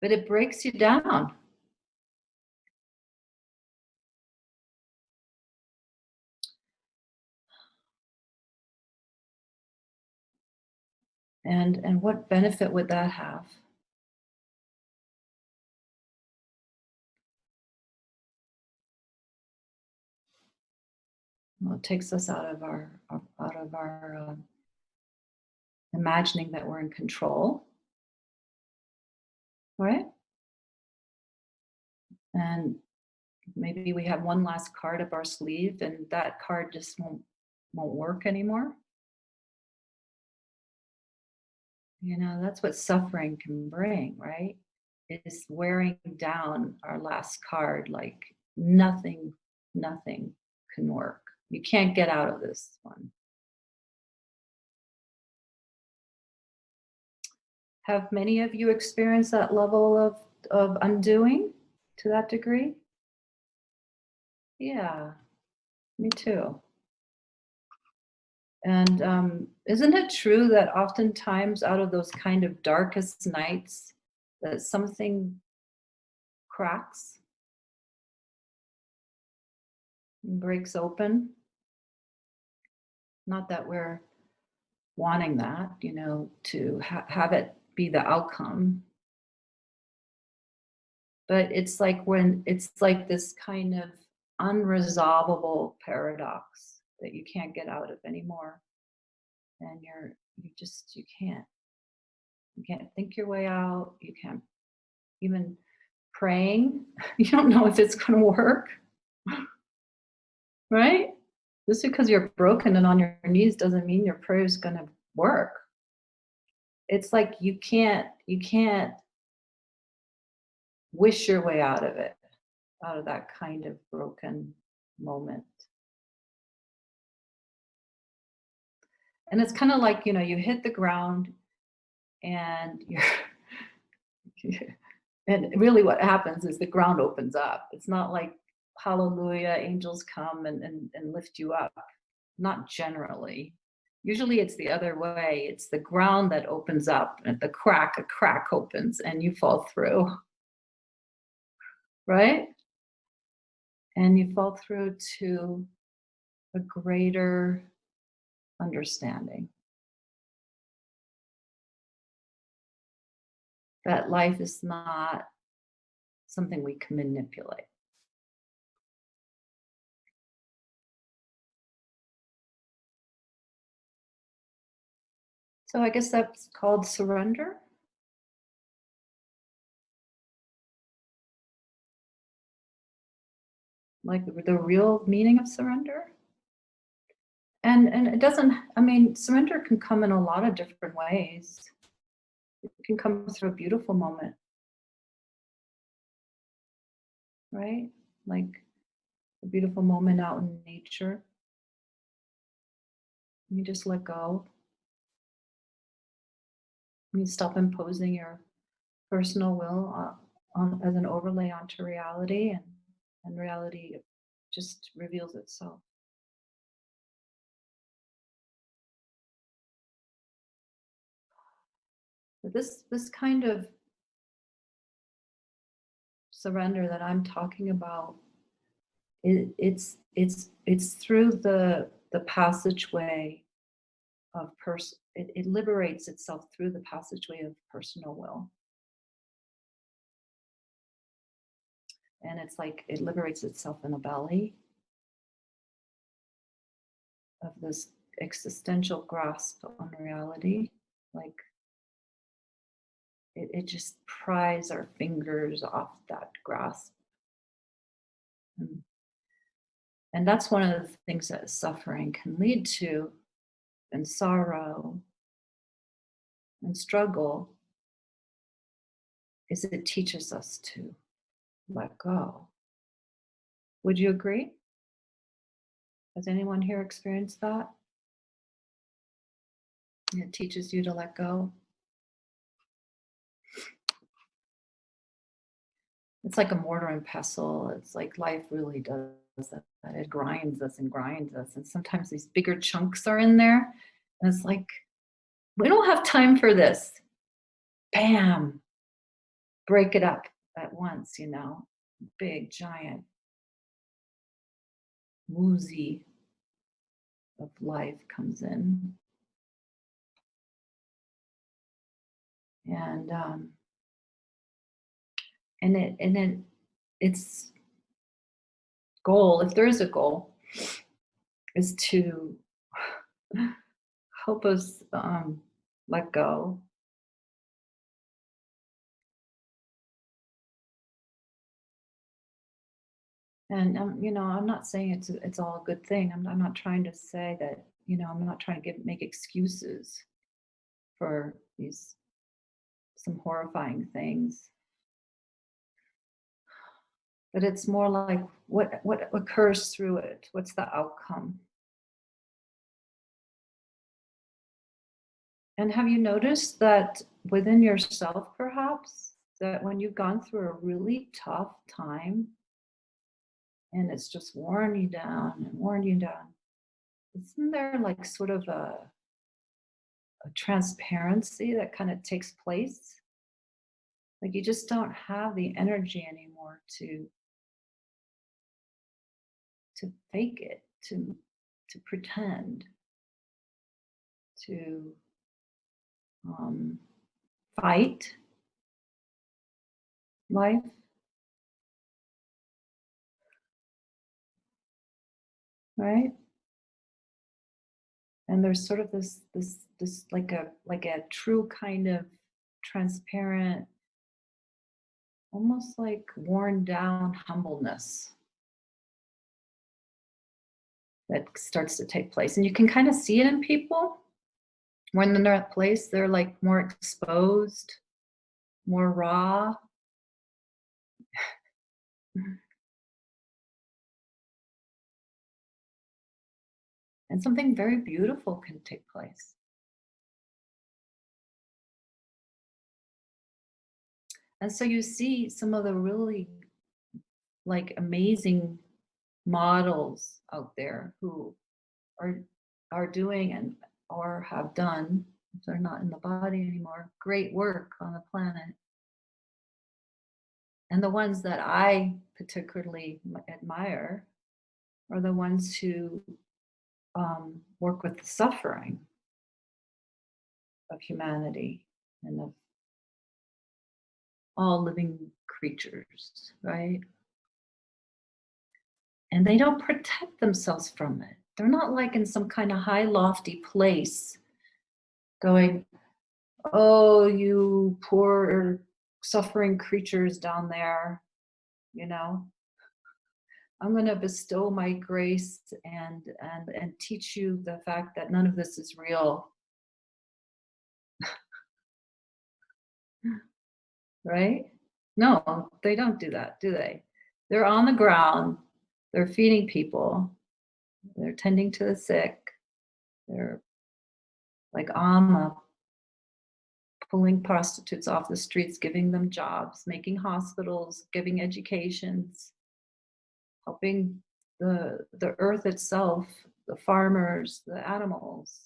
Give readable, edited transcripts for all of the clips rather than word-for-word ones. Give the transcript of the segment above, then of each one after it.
but it breaks you down. And what benefit would that have? Well, it takes us out of our imagining that we're in control, right? And maybe we have one last card up our sleeve, and that card just won't work anymore. You know, that's what suffering can bring, right? Is wearing down our last card like nothing can work. You can't get out of this one. Have many of you experienced that level of undoing to that degree? Yeah, me too. And isn't it true that oftentimes out of those kind of darkest nights, that something cracks and breaks open? Not that we're wanting that, you know, to have it be the outcome. But it's like this kind of unresolvable paradox that you can't get out of anymore. And you can't. You can't think your way out. You can't even praying. You don't know if it's going to work, right? Just because you're broken and on your knees doesn't mean your prayer is going to work. It's like you can't wish your way out of it, out of that kind of broken moment. And it's kind of like, you know, you hit the ground and and really what happens is the ground opens up. It's not like hallelujah, angels come and lift you up. Not generally. Usually it's the other way. It's the ground that opens up, and a crack opens and you fall through, right? And you fall through to a greater understanding that life is not something we can manipulate. So I guess that's called surrender. Like the real meaning of surrender. And it doesn't, I mean, surrender can come in a lot of different ways. It can come through a beautiful moment, right? Like a beautiful moment out in nature. You just let go. You stop imposing your personal will as an overlay onto reality, and reality just reveals itself. But this kind of surrender that I'm talking about, it's through the passageway of it liberates itself through the passageway of personal will. And it's like it liberates itself in the belly of this existential grasp on reality. Like it just pries our fingers off that grasp. And that's one of the things that suffering can lead to, and sorrow and struggle, is it teaches us to let go. Would you agree? Has anyone here experienced that? It teaches you to let go. It's like a mortar and pestle. It's like life really does that. It grinds us and grinds us. And sometimes these bigger chunks are in there. And it's like, we don't have time for this. Bam. break it up at once, big, giant, woozy of life comes in. And its goal, if there is a goal, is to help us let go. And I'm not saying it's all a good thing. I'm not trying to say that. I'm not trying to make excuses for these some horrifying things. But it's more like what occurs through it. What's the outcome? And have you noticed that within yourself, perhaps, that when you've gone through a really tough time and it's just worn you down and worn you down, isn't there like sort of a transparency that kind of takes place? Like you just don't have the energy anymore to fake it, to pretend, to um, fight life, right? And there's sort of this like a true kind of transparent, almost like worn down humbleness that starts to take place. And you can kind of see it in people when they're at place, they're like more exposed, more raw. And something very beautiful can take place. And so you see some of the really like amazing models out there who are are doing and or have done, if they're not in the body anymore, great work on the planet. And the ones that I particularly admire are the ones who work with the suffering of humanity and of all living creatures, right? And they don't protect themselves from it. They're not like in some kind of high, lofty place going, oh, you poor suffering creatures down there, you know, I'm going to bestow my grace and teach you the fact that none of this is real, right? No, they don't do that, do they? They're on the ground, they're feeding people, they're tending to the sick, they're like Amma pulling prostitutes off the streets, giving them jobs, making hospitals, giving educations, helping the earth itself, the farmers, the animals,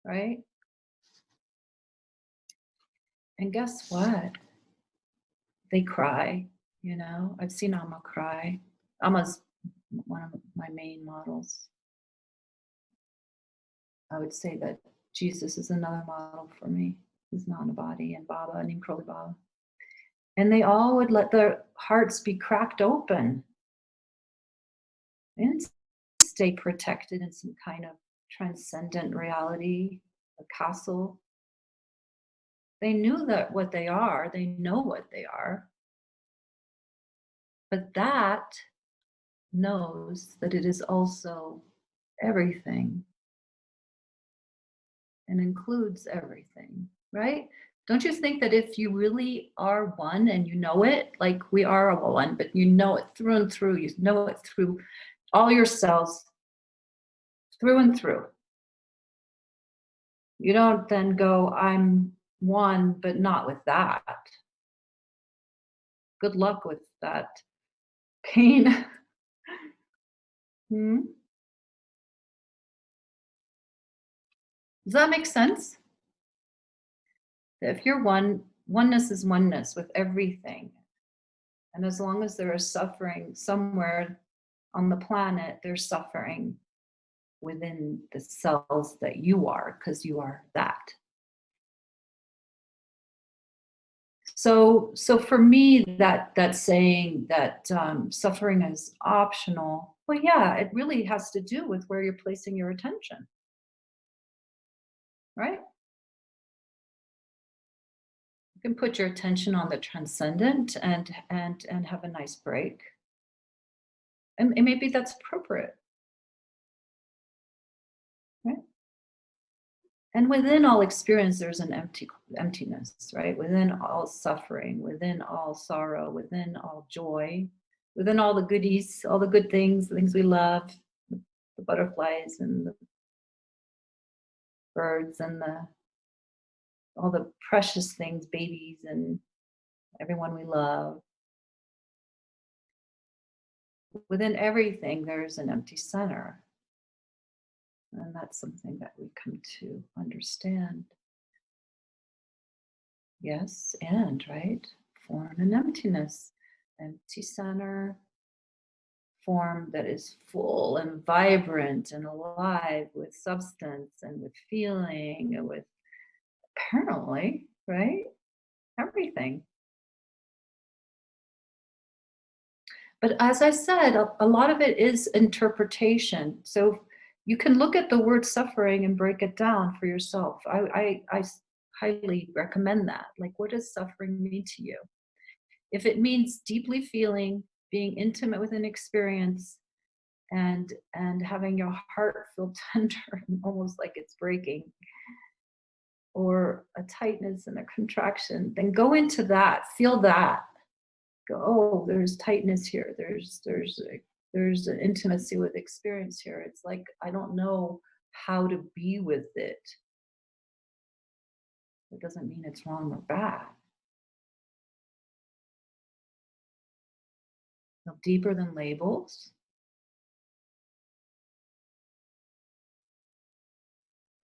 right? And guess what? They cry, I've seen Amma cry. Amma's one of my main models. I would say that Jesus is another model for me. He's not a body, and Baba, and Nimkroli Baba. And they all would let their hearts be cracked open and stay protected in some kind of transcendent reality, a castle. They knew that what they are, they know what they are, but that knows that it is also everything and includes everything, right? Don't you think that if you really are one and you know it, like we are a one, but you know it through and through, you know it through all your cells, through and through. You don't then go, I'm one, but not with that. Good luck with that pain. Hmm? Does that make sense? If you're one, Oneness is oneness with everything. And as long as there is suffering somewhere on the planet, there's suffering within the cells that you are, because you are that. So for me, that saying that suffering is optional, well, yeah, it really has to do with where you're placing your attention, right? You can put your attention on the transcendent and have a nice break, and maybe that's appropriate, right? And within all experience, there's an emptiness, right? Within all suffering, within all sorrow, within all joy, within all the goodies, all the good things, the things we love, the butterflies and the birds and the all the precious things, babies and everyone we love. Within everything, there's an empty center. And that's something that we come to understand. Yes, and right? Form and emptiness. Empty center, form that is full and vibrant and alive with substance and with feeling and with apparently, right? Everything. But as I said, a lot of it is interpretation. So you can look at the word suffering and break it down for yourself. Highly recommend that. Like, what does suffering mean to you? If it means deeply feeling, being intimate with an experience, and having your heart feel tender and almost like it's breaking, or a tightness and a contraction, then go into that, feel that. Go, oh, there's tightness here. There's an intimacy with experience here. It's like I don't know how to be with it. It doesn't mean it's wrong or bad. No deeper than labels.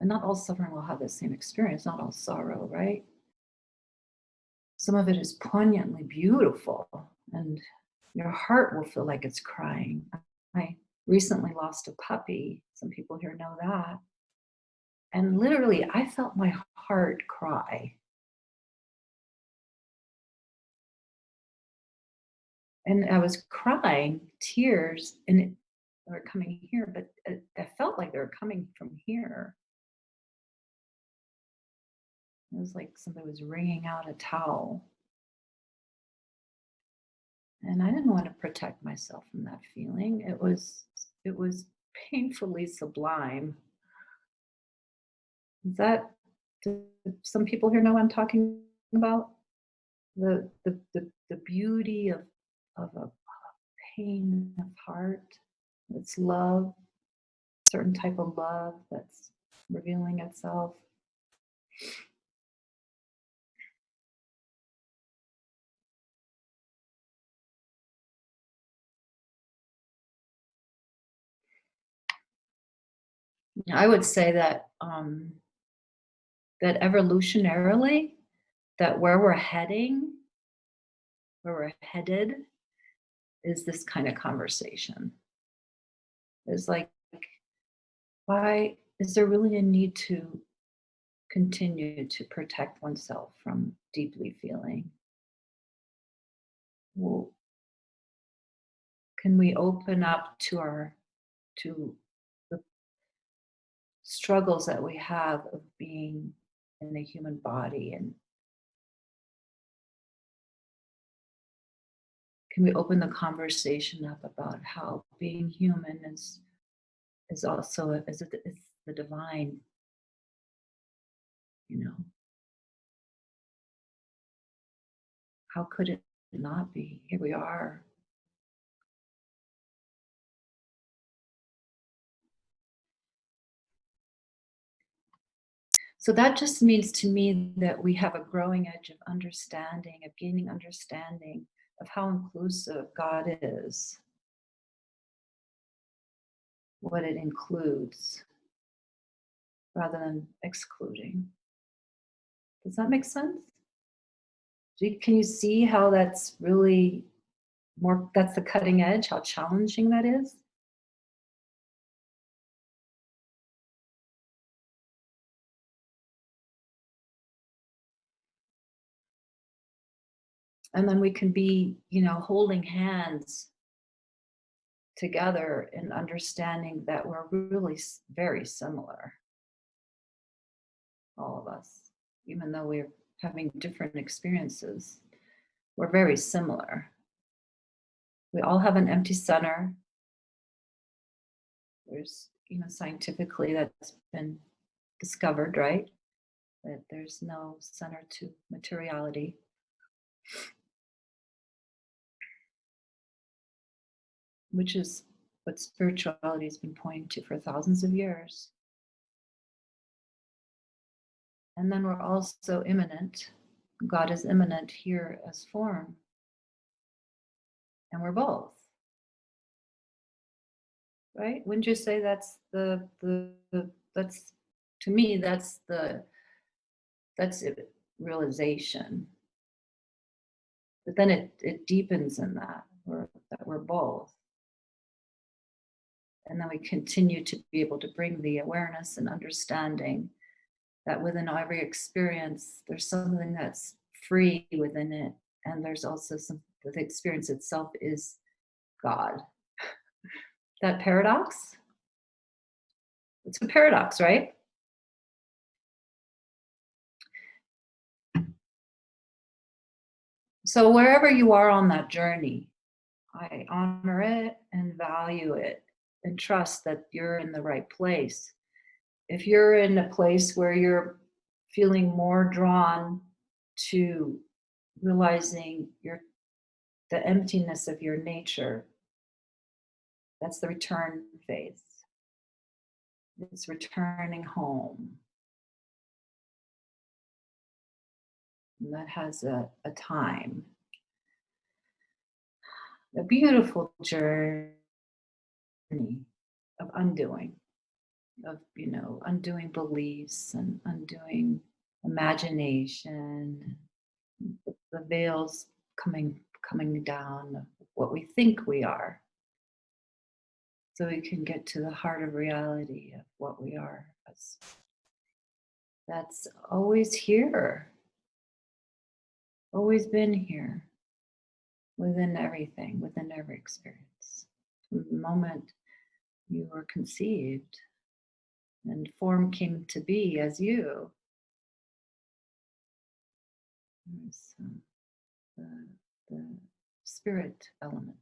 And not all suffering will have the same experience, not all sorrow, right? Some of it is poignantly beautiful, and your heart will feel like it's crying. I recently lost a puppy. Some people here know that. And literally, I felt my heart cry. And I was crying, tears, and they were coming here, but I felt like they were coming from here. It was like somebody was wringing out a towel. And I didn't want to protect myself from that feeling. It was painfully sublime. Is that do some people here know what I'm talking about? The beauty of a pain of heart. It's love, certain type of love that's revealing itself. I would say that that evolutionarily, that where we're heading, where we're headed, is this kind of conversation. Is like, why is there really a need to continue to protect oneself from deeply feeling? Well, can we open up to the struggles that we have of being in a human body, and can we open the conversation up about how being human is also is the divine, you know? How could it not be? Here we are. So that just means to me that we have a growing edge of understanding, of gaining understanding of how inclusive God is, what it includes, rather than excluding. Does that make sense? Can you see how that's really more, that's the cutting edge, how challenging that is? And then we can be, holding hands together and understanding that we're really very similar, all of us, even though we're having different experiences. We're very similar. We all have an empty center. There's, scientifically that's been discovered, right? That there's no center to materiality, which is what spirituality has been pointing to for thousands of years. And then we're also immanent. God is immanent here as form. And we're both. Right? Wouldn't you say that's that's, to me, that's it, realization. But then it deepens in that we're both. And then we continue to be able to bring the awareness and understanding that within every experience, there's something that's free within it. And there's also the experience itself is God. That paradox? It's a paradox, right? So wherever you are on that journey, I honor it and value it and trust that you're in the right place. If you're in a place where you're feeling more drawn to realizing the emptiness of your nature, that's the return phase. It's returning home. And that has a time, a beautiful journey of undoing, undoing beliefs and undoing imagination, the veils coming down of what we think we are, so we can get to the heart of reality of what we are. That's always here, always been here, within everything, within every experience. From the moment you were conceived and form came to be as you, there's the spirit element.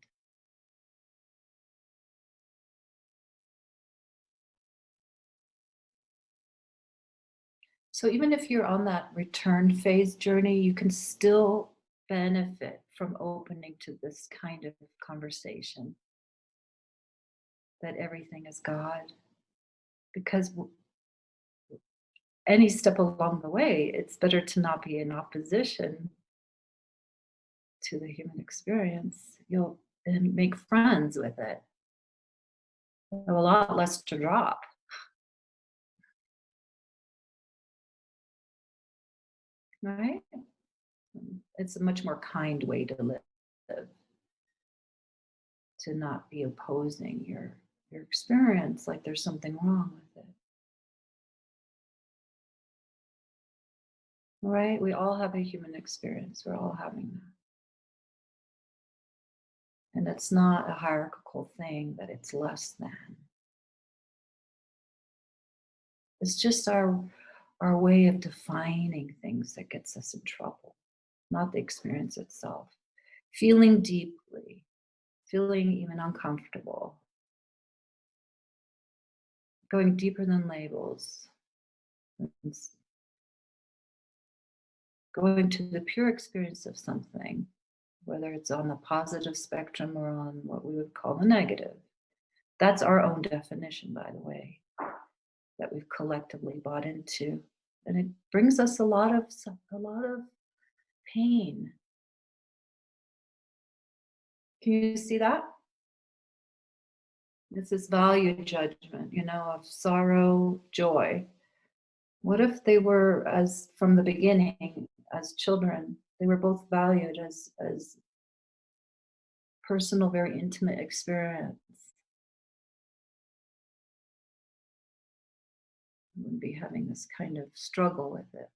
So even if you're on that return phase journey, you can still benefit from opening to this kind of conversation, that everything is God. Because any step along the way, it's better to not be in opposition to the human experience. You'll and make friends with it. You have a lot less to drop, right? It's a much more kind way to live, to not be opposing your experience like there's something wrong with it. Right? We all have a human experience. We're all having that. And it's not a hierarchical thing that it's less than. It's just our way of defining things that gets us in trouble, not the experience itself. Feeling deeply, feeling even uncomfortable, going deeper than labels, going to the pure experience of something, whether it's on the positive spectrum or on what we would call the negative. That's our own definition, by the way, that we've collectively bought into. And it brings us a lot of pain. Can you see that? It's this value judgment, of sorrow, joy. What if they were, as from the beginning, as children, They were both valued as personal, very intimate experience. I wouldn't be having this kind of struggle with it.